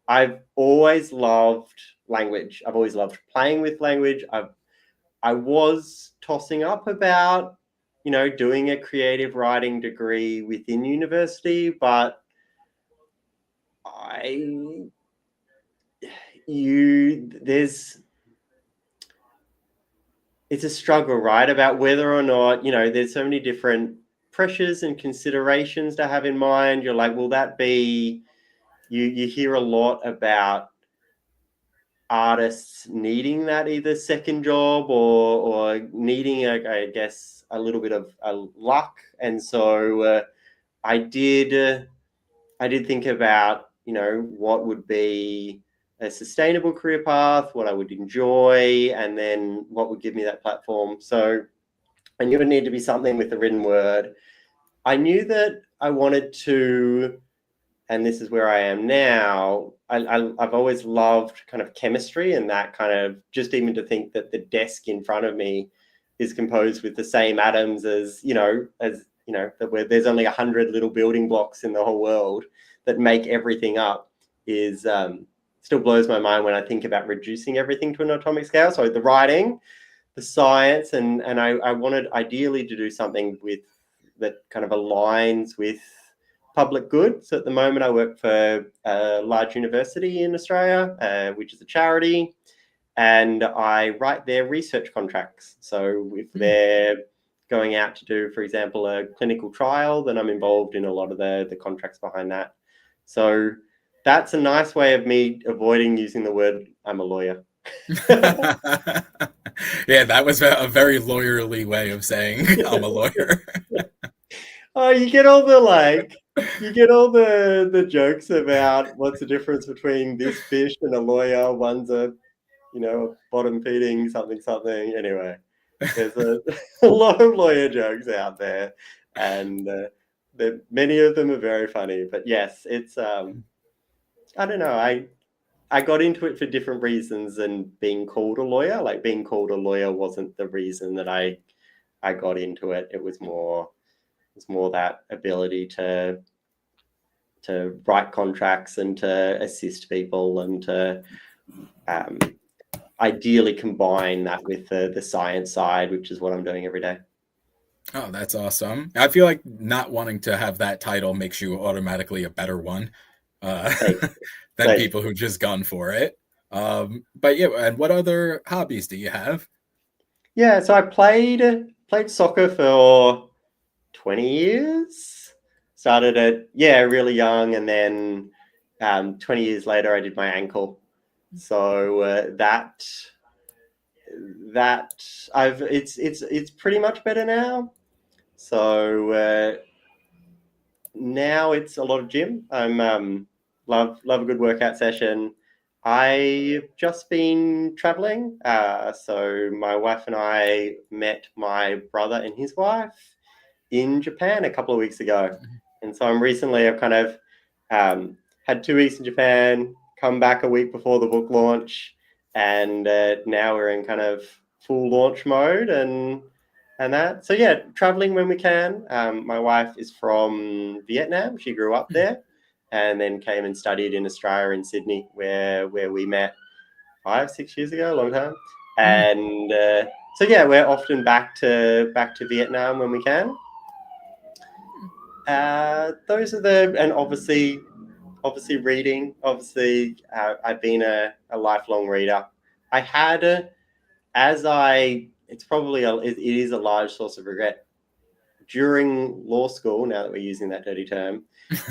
B: I've always loved language. I've always loved playing with language. I was tossing up about, doing a creative writing degree within university, but it's a struggle, right? About whether or not, there's so many different pressures and considerations to have in mind. You're like, will that be, you hear a lot about artists needing that either second job or needing, I guess, a little bit of luck. And so I did think about, what would be a sustainable career path, what I would enjoy, and then what would give me that platform. So I knew it needed to be something with the written word. I knew that I wanted to, and this is where I am now, I've always loved kind of chemistry, and that kind of, just even to think that the desk in front of me is composed with the same atoms as where there's only 100 little building blocks in the whole world that make everything up is still blows my mind when I think about reducing everything to an atomic scale. So the writing, the science, and I wanted ideally to do something with that kind of aligns with public good. So at the moment I work for a large university in Australia, which is a charity, and I write their research contracts. So if they're going out to do, for example, a clinical trial, then I'm involved in a lot of the contracts behind that. So that's a nice way of me avoiding using the word I'm a lawyer.
A: Yeah, that was a very lawyerly way of saying I'm a lawyer.
B: Oh, you get all the jokes about what's the difference between this fish and a lawyer. One's a bottom feeding something. Anyway, there's a lot of lawyer jokes out there, and many of them are very funny. But yes, it's I don't know. I got into it for different reasons than being called a lawyer. Like, being called a lawyer wasn't the reason that I got into it. It was more that ability to write contracts and to assist people and to ideally combine that with the science side, which is what I'm doing every day.
A: Oh, that's awesome. I feel like not wanting to have that title makes you automatically a better one than people who just gone for it. But yeah, and what other hobbies do you have?
B: Yeah, so I played soccer for 20 years. Started at really young, and then 20 years later I did my ankle. So it's pretty much better now. So now it's a lot of gym. I'm love a good workout session. I've just been traveling. So my wife and I met my brother and his wife in Japan a couple of weeks ago. And so I've kind of had 2 weeks in Japan, come back a week before the book launch, and now we're in kind of full launch mode and that. So yeah, traveling when we can. My wife is from Vietnam. She grew up there and then came and studied in Australia, in Sydney, where we met 5-6 years ago, a long time. And so yeah, we're often back to Vietnam when we can. Those are and obviously reading. Obviously, I've been a lifelong reader. I had, it's probably it is a large source of regret, during law school, now that we're using that dirty term,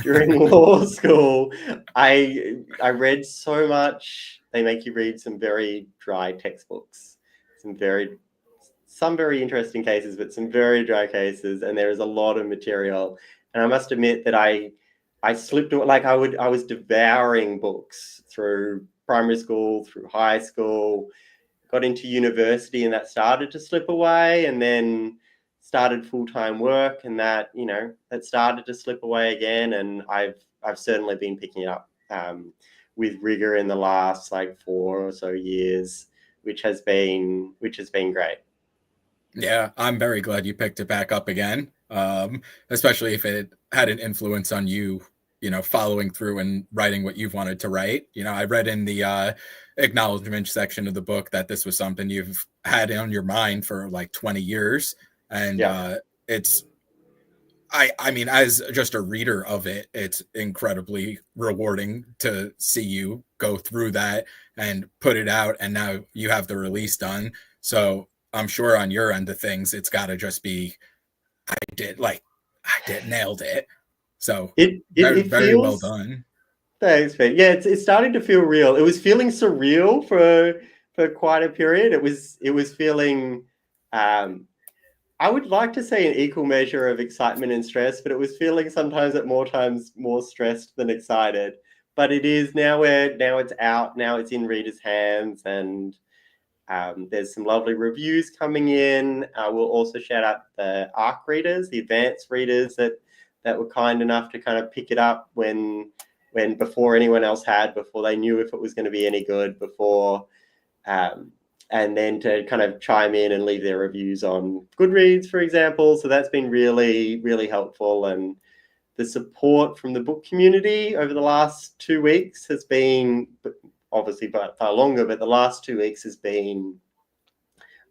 B: during law school, I read so much. They make you read some very dry textbooks, some very interesting cases, but some very dry cases, and there is a lot of material. And I must admit that I slipped, like I was devouring books through primary school, through high school, got into university, and that started to slip away, and then started full-time work, and that started to slip away again. And I've certainly been picking it up with rigor in the last like 4 or so years, which has been great.
A: Yeah, I'm very glad you picked it back up again, especially if it had an influence on you, following through and writing what you've wanted to write. I read in the acknowledgement section of the book that this was something you've had on your mind for like 20 years. And it's, I mean, as just a reader of it, it's incredibly rewarding to see you go through that and put it out. And now you have the release done. So I'm sure on your end of things, it's got to just be, nailed it. So
B: it
A: very
B: feels,
A: well done.
B: Thanks, man. Yeah, it's starting to feel real. It was feeling surreal for quite a period. It was feeling, I would like to say an equal measure of excitement and stress, but it was feeling sometimes at more times more stressed than excited. But it is now it's out, now it's in readers' hands, and there's some lovely reviews coming in. We'll also shout out the ARC readers, the advanced readers that were kind enough to kind of pick it up when before anyone else had, before they knew if it was going to be any good, before and then to kind of chime in and leave their reviews on Goodreads, for example. So that's been really, really helpful. And the support from the book community over the last 2 weeks has been, obviously far longer, but the last 2 weeks has been,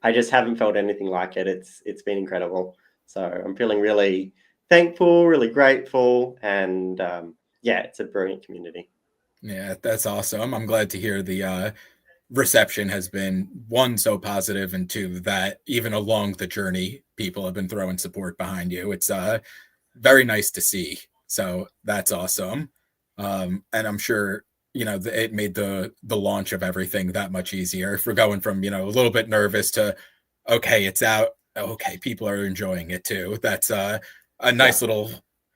B: I just haven't felt anything like it. It's been incredible. So I'm feeling really thankful, really grateful, and it's a brilliant community.
A: Yeah, that's awesome. I'm glad to hear the reception has been, one, so positive, and two, that even along the journey, people have been throwing support behind you. It's very nice to see. So that's awesome. And I'm sure, it made the launch of everything that much easier. If we're going from, a little bit nervous to, okay, it's out. Okay, people are enjoying it too. That's a nice little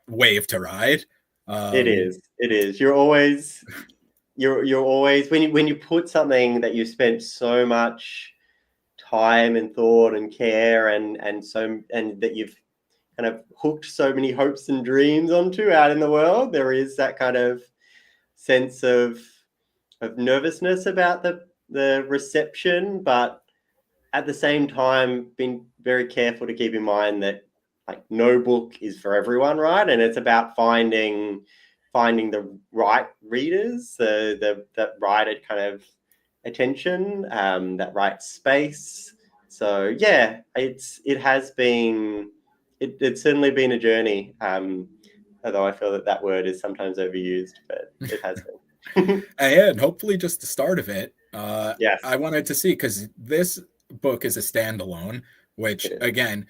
A: wave to ride.
B: It is. You're always when you put something that you spent so much time and thought and care and that you've kind of hooked so many hopes and dreams onto out in the world, there is that kind of sense of nervousness about the reception, but at the same time being very careful to keep in mind that like no book is for everyone, right? And it's about finding the right readers, that right kind of attention, that right space. So yeah, it's certainly been a journey. Although I feel that word is sometimes overused, but it has been.
A: And hopefully just the start of it.
B: Yes.
A: I wanted to see, because this book is a standalone, which again,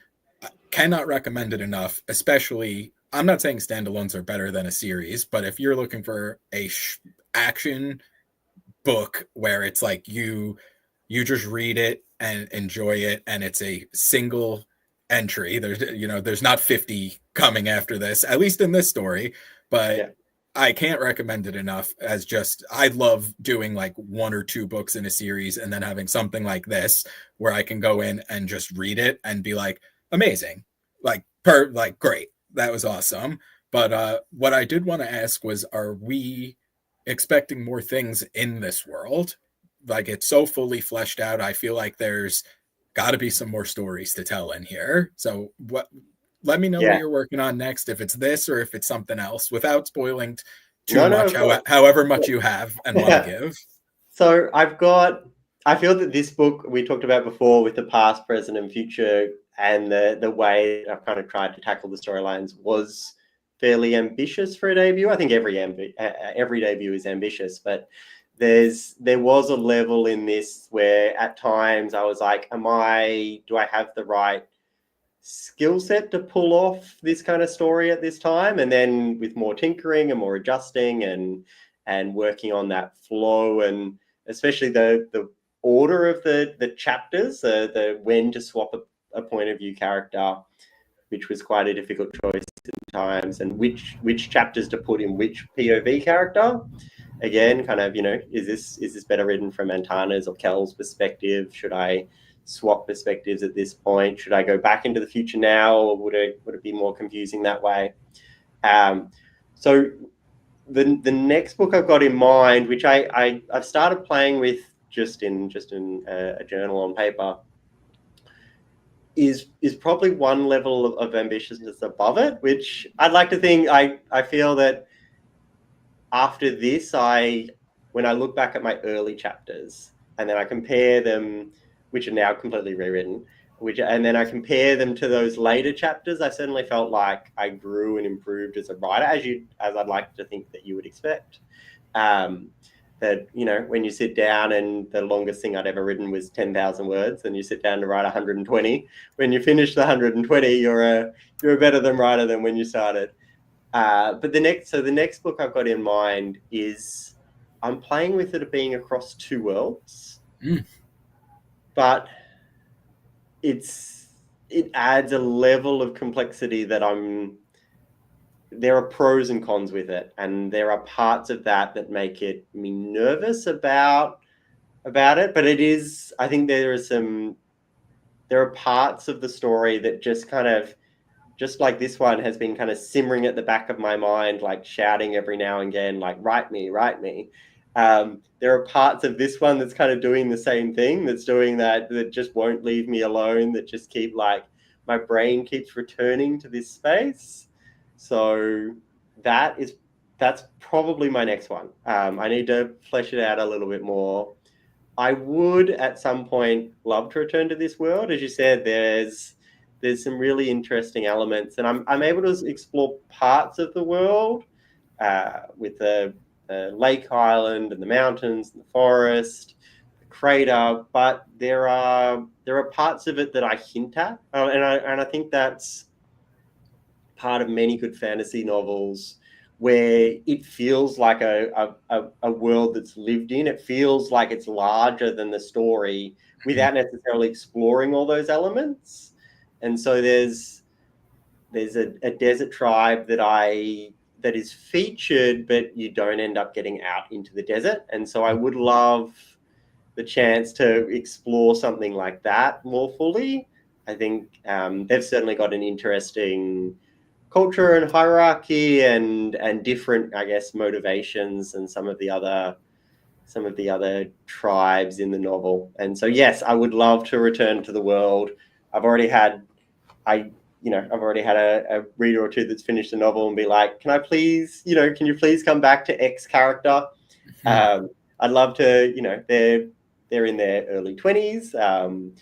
A: cannot recommend it enough. Especially, I'm not saying standalones are better than a series, but if you're looking for a action book where it's like you just read it and enjoy it, and it's a single entry, there's not 50 coming after this, at least in this story, but I can't recommend it enough. As just, I love doing like 1 or 2 books in a series, and then having something like this where I can go in and just read it and be like, amazing, like great, that was awesome. But what I did want to ask was, are we expecting more things in this world? Like, it's so fully fleshed out. I feel like there's got to be some more stories to tell in here. So let me know what you're working on next, if it's this or if it's something else, without spoiling too much, however much you have and want to give.
B: So I feel that this book we talked about before, with the past, present, and future, and the way I've kind of tried to tackle the storylines, was fairly ambitious for a debut. I think every debut is ambitious, but there was a level in this where at times I was like, do I have the right skill set to pull off this kind of story at this time. And then with more tinkering and more adjusting and working on that flow, and especially the order of the chapters, the when to swap a point of view character, which was quite a difficult choice at times, and which chapters to put in which POV character. Again, kind of, is this better written from Antana's or Kel's perspective? Should I swap perspectives at this point? Should I go back into the future now, or would it be more confusing that way? So the next book I've got in mind, which I've started playing with just in a journal on paper, is probably one level of ambitiousness above it, which I'd like to think I feel that after this, when I look back at my early chapters and then I compare them, which are now completely rewritten, and then I compare them to those later chapters, I certainly felt like I grew and improved as a writer, as I'd like to think that you would expect. That, when you sit down, and the longest thing I'd ever written was 10,000 words, and you sit down to write 120. When you finish the 120, you're a better than writer than when you started. But the next book I've got in mind is, I'm playing with it being across two worlds, but it adds a level of complexity that there are pros and cons with it, and there are parts of that make me nervous about it. But I think there are parts of the story that just kind of, just like this one, has been kind of simmering at the back of my mind, like shouting every now and again, like, write me. There are parts of this one that's kind of doing the same thing, that's doing that just won't leave me alone, that just keep, like, my brain keeps returning to this space. So that's probably my next one. I need to flesh it out a little bit more. I would at some point love to return to this world. As you said, there's some really interesting elements, and I'm able to explore parts of the world with the lake island and the mountains and the forest, the crater, but there are parts of it that I hint at, and I think that's part of many good fantasy novels, where it feels like a world that's lived in. It feels like it's larger than the story without necessarily exploring all those elements. And so there's a desert tribe that is featured, but you don't end up getting out into the desert. And so I would love the chance to explore something like that more fully. I think they've certainly got an interesting culture and hierarchy and different, I guess, motivations than some of the other tribes in the novel. And so, yes, I would love to return to the world. I've already had a reader or two that's finished the novel and be like, can you please come back to X character? I'd love to, they're in their early 20s.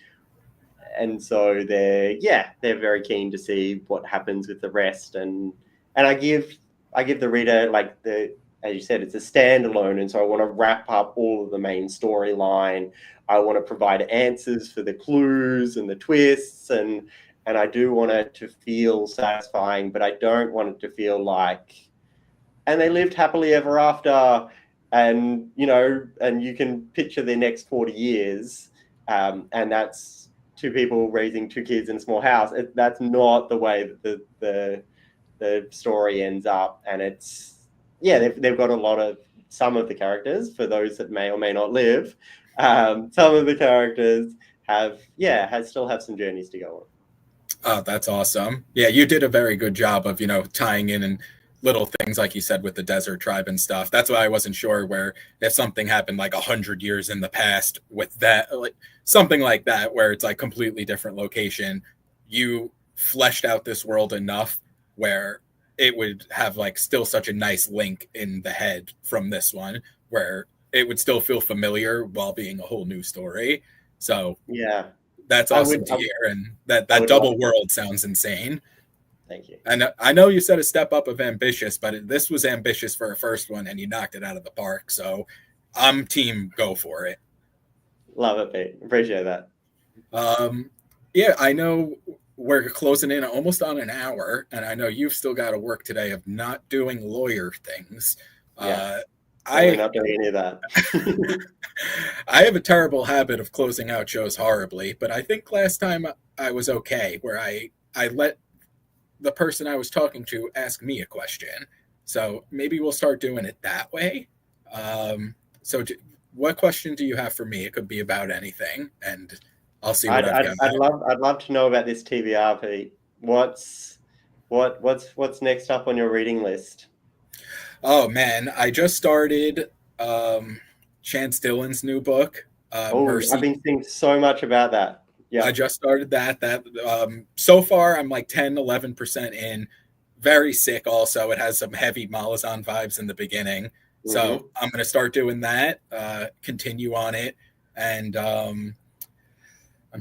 B: And so they're very keen to see what happens with the rest. And I give the reader, as you said, it's a standalone. And so I want to wrap up all of the main storyline. I want to provide answers for the clues and the twists, and I do want it to feel satisfying, but I don't want it to feel like, and they lived happily ever after, and you can picture their next 40 years, and that's two people raising two kids in a small house. That's not the way that the story ends up. And they've got a lot of, some of the characters, for those that may or may not live, some of the characters still have some journeys to go on.
A: Oh, that's awesome. Yeah, you did a very good job of, tying in and little things, like you said, with the desert tribe and stuff. That's why I wasn't sure where, if something happened like 100 years in the past with that, like something like that, where it's like completely different location, you fleshed out this world enough where it would have like still such a nice link in the head from this one, where it would still feel familiar while being a whole new story. So
B: yeah,
A: that's awesome to hear. And that double world sounds insane.
B: Thank you.
A: And I know you said a step up of ambitious, but this was ambitious for a first one, and you knocked it out of the park. So I'm team go for it.
B: Love it, Pete. Appreciate that.
A: Yeah, I know we're closing in almost on an hour, and I know you've still got to work today of not doing lawyer things.
B: Yes. We're
A: I
B: not doing any of that.
A: I have a terrible habit of closing out shows horribly, but I think last time I was okay, where I let the person I was talking to ask me a question. So maybe we'll start doing it that way. What question do you have for me? It could be about anything, and I'll see what I've got.
B: I'd love to know about this TBR, Pete. What's next up on your reading list?
A: Oh man, I just started Chance Dillon's new book, Mercy.
B: I've been seeing so much about that. Yeah,
A: I just started that. So far I'm like 10-11% in. Very sick also. It has some heavy Malazan vibes in the beginning. So I'm going to start doing that, continue on it. And I'm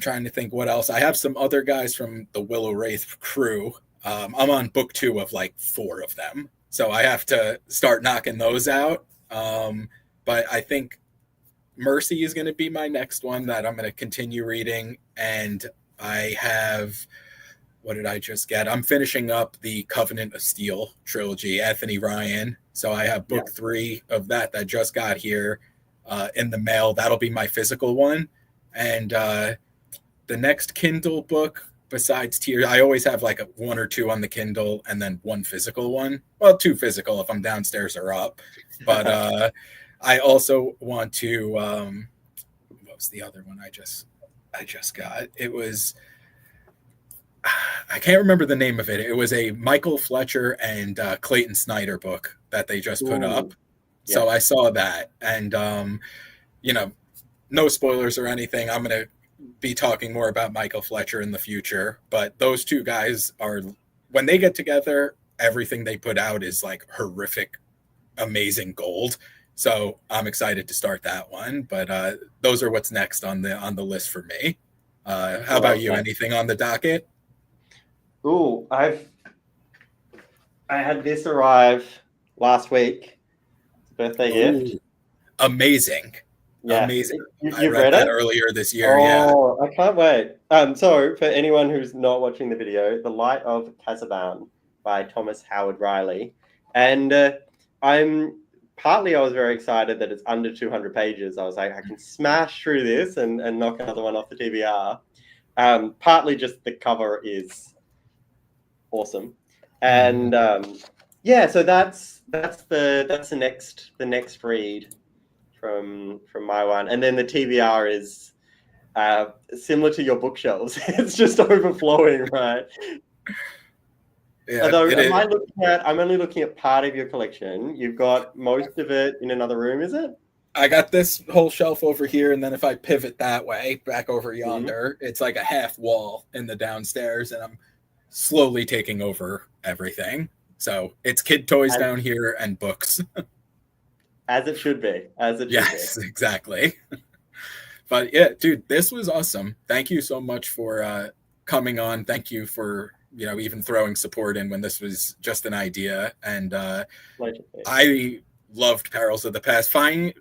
A: trying to think what else. I have some other guys from the Willow Wraith crew. I'm on book 2 of like 4 of them. So I have to start knocking those out. But I think Mercy is going to be my next one that I'm going to continue reading. And I have, what did I just get? I'm finishing up the Covenant of Steel trilogy, Anthony Ryan. So I have book 3 of that just got here in the mail. That'll be my physical one. And the next Kindle book besides Tears, I always have like 1 or 2 on the Kindle and then 1 physical one. Well, 2 physical if I'm downstairs or up. But I also want to, what was the other one I just got? It was, I can't remember the name of it. It was a Michael Fletcher and Clayton Snyder book that they just put up. Yeah. So I saw that. And, no spoilers or anything. I'm going to be talking more about Michael Fletcher in the future. But those 2 guys are, when they get together, everything they put out is like horrific, amazing gold. So I'm excited to start that one. But those are what's next on the list for me. How about you? Anything on the docket?
B: I had this arrive last week. Birthday gift.
A: Amazing.
B: Yeah.
A: Amazing.
B: I read
A: that earlier this year.
B: I can't wait. So for anyone who's not watching the video, The Light of Kazaban by Thomas Howard Riley. And I was very excited that it's under 200 pages. I was like, I can smash through this and knock another one off the TBR. Partly just the cover is awesome. And so that's the next read from my one. And then the TBR is similar to your bookshelves. It's just overflowing, right?
A: Yeah,
B: although I'm only looking at part of your collection. You've got most of it in another room, is it?
A: I got this whole shelf over here, and then if I pivot that way back over yonder, it's like a half wall in the downstairs, and I'm slowly taking over everything. So it's kid toys down here and books.
B: As it should be.
A: Yes, exactly. But yeah, dude, this was awesome. Thank you so much for coming on. Thank you for even throwing support in when this was just an idea. And I loved Perils of the Past.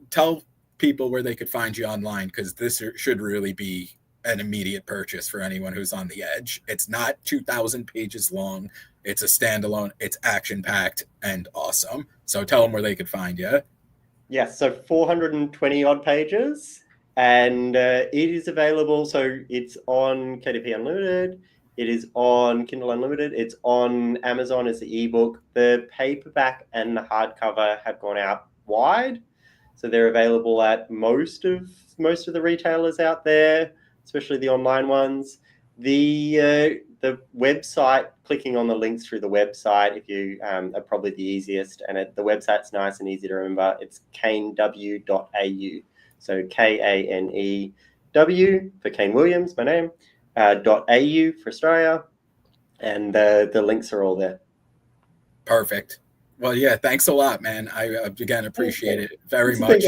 A: Tell people where they could find you online, because this should really be an immediate purchase for anyone who's on the edge. It's not 2,000 pages long. It's a standalone. It's action-packed and awesome. So tell them where they could find you.
B: Yes, so 420 odd pages, and it is available. So it's on KDP Unlimited. It is on Kindle Unlimited. It's on Amazon as the ebook. The paperback and the hardcover have gone out wide, so they're available at most of the retailers out there, especially the online ones. The website, clicking on the links through the website, if you are probably the easiest, and the website's nice and easy to remember. It's kanew.au, so KANEW for Kane Williams, my name. .au for Australia, and the links are all there.
A: Perfect. Well, yeah, thanks a lot, man. I again appreciate it very much,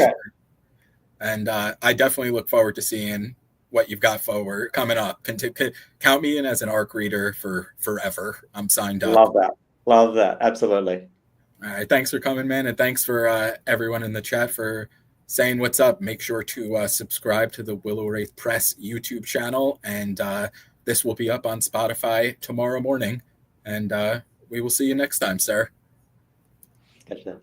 A: and I definitely look forward to seeing what you've got coming up. Count me in as an ARC reader for forever. I'm signed up.
B: Love that. Absolutely.
A: All right, thanks for coming, man, and thanks for everyone in the chat for saying what's up. Make sure to subscribe to the Willow Wraith Press YouTube channel, and this will be up on Spotify tomorrow morning, and we will see you next time, sir.
B: Gotcha.